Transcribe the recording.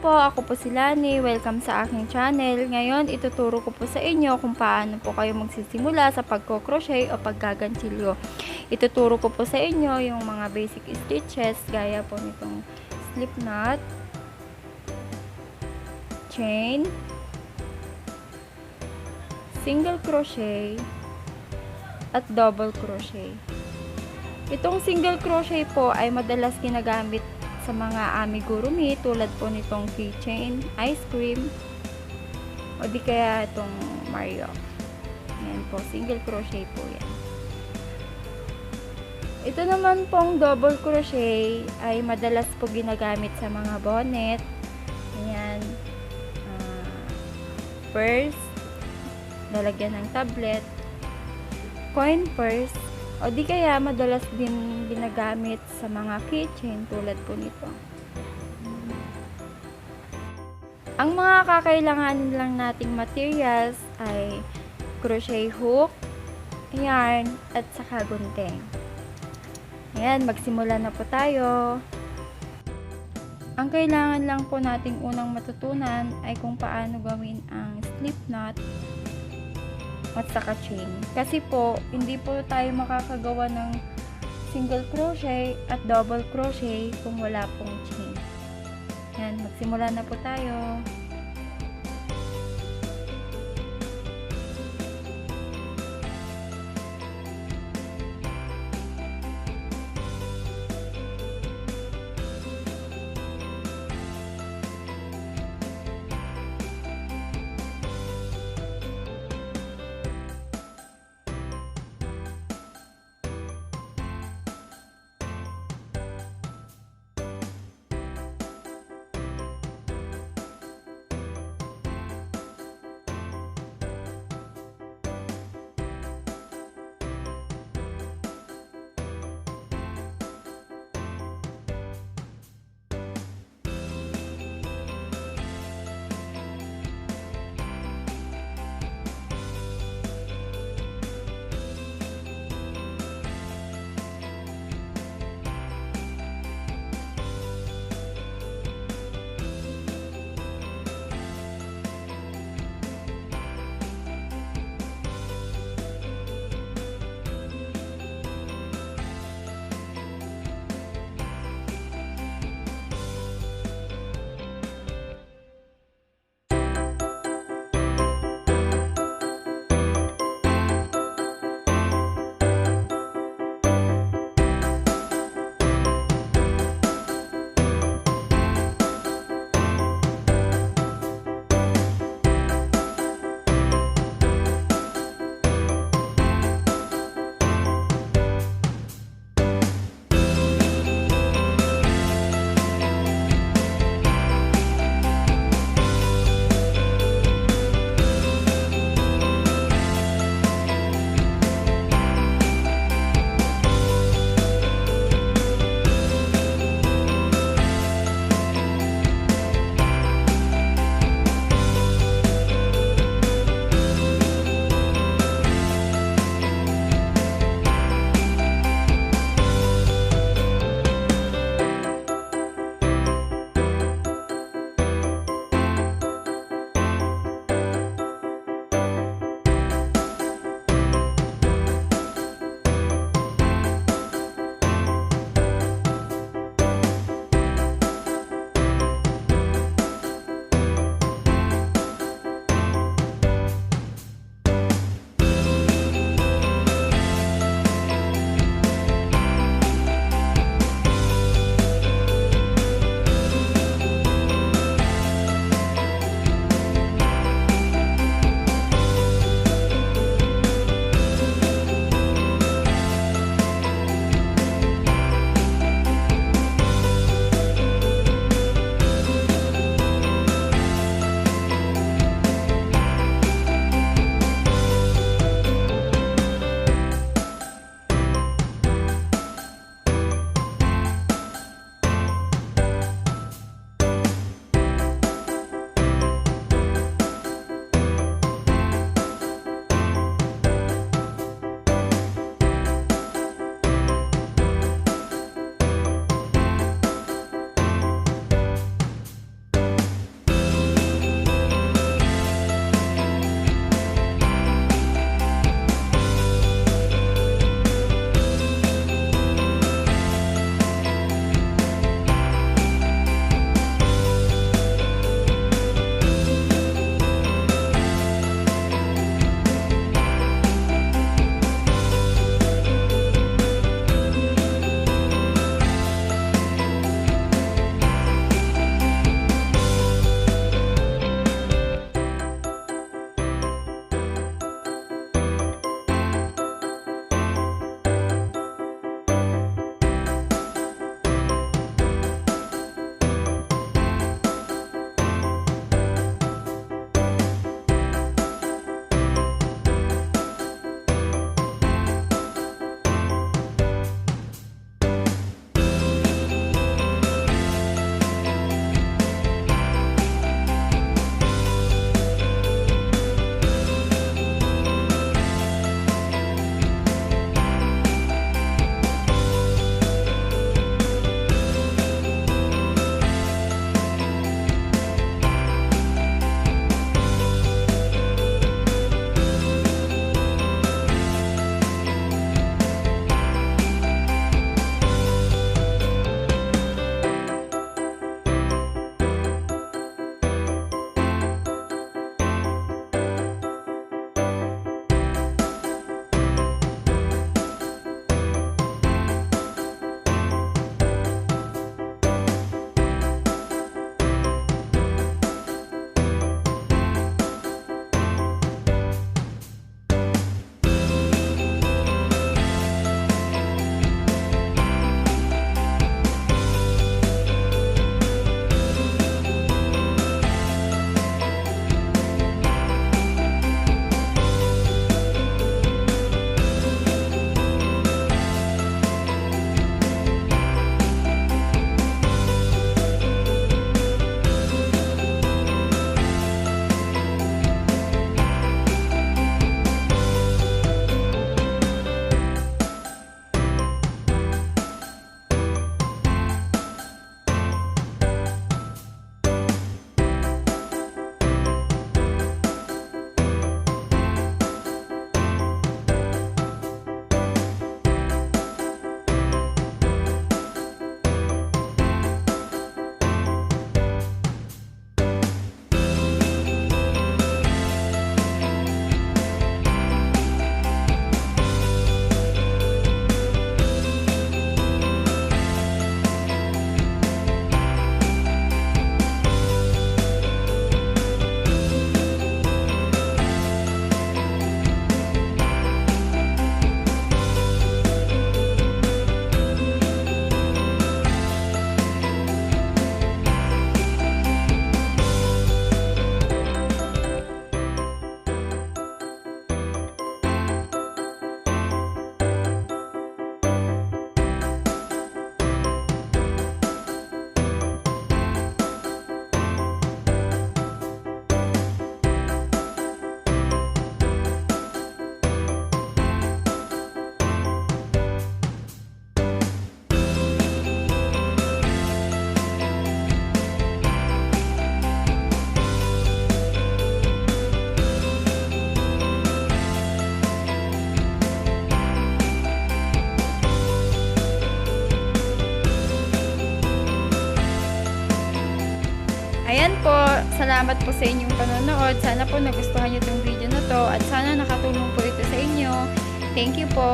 po, ako po si Lani. Welcome sa aking channel. Ngayon, ituturo ko po sa inyo kung paano po kayo magsisimula sa pagko-crochet o paggagantsilyo. Ituturo ko po sa inyo yung mga basic stitches gaya po nitong slip knot, chain, single crochet, at double crochet. Itong single crochet po ay madalas ginagamit sa mga amigurumi tulad po nitong keychain, ice cream, o di kaya itong Mario. Ayan po, single crochet po yan. Ito naman pong double crochet ay madalas po ginagamit sa mga bonnet. Ayan, purse, lalagyan ng tablet, coin purse, o di kaya madalas din ginagamit sa mga keychain tulad po nito. Ang mga kakailanganin lang nating materials ay crochet hook, yarn, at saka gunting. Ayan, magsimula na po tayo. Ang kailangan lang po nating unang matutunan ay kung paano gawin ang slip knot at saka chain. Kasi po, hindi po tayo makakagawa ng single crochet at double crochet kung wala pong chain. Yan, magsimula na po tayo. salamat po sa inyong panonood. Sana po nagustuhan niyo itong video na to at sana nakatulong po ito sa inyo. Thank you po.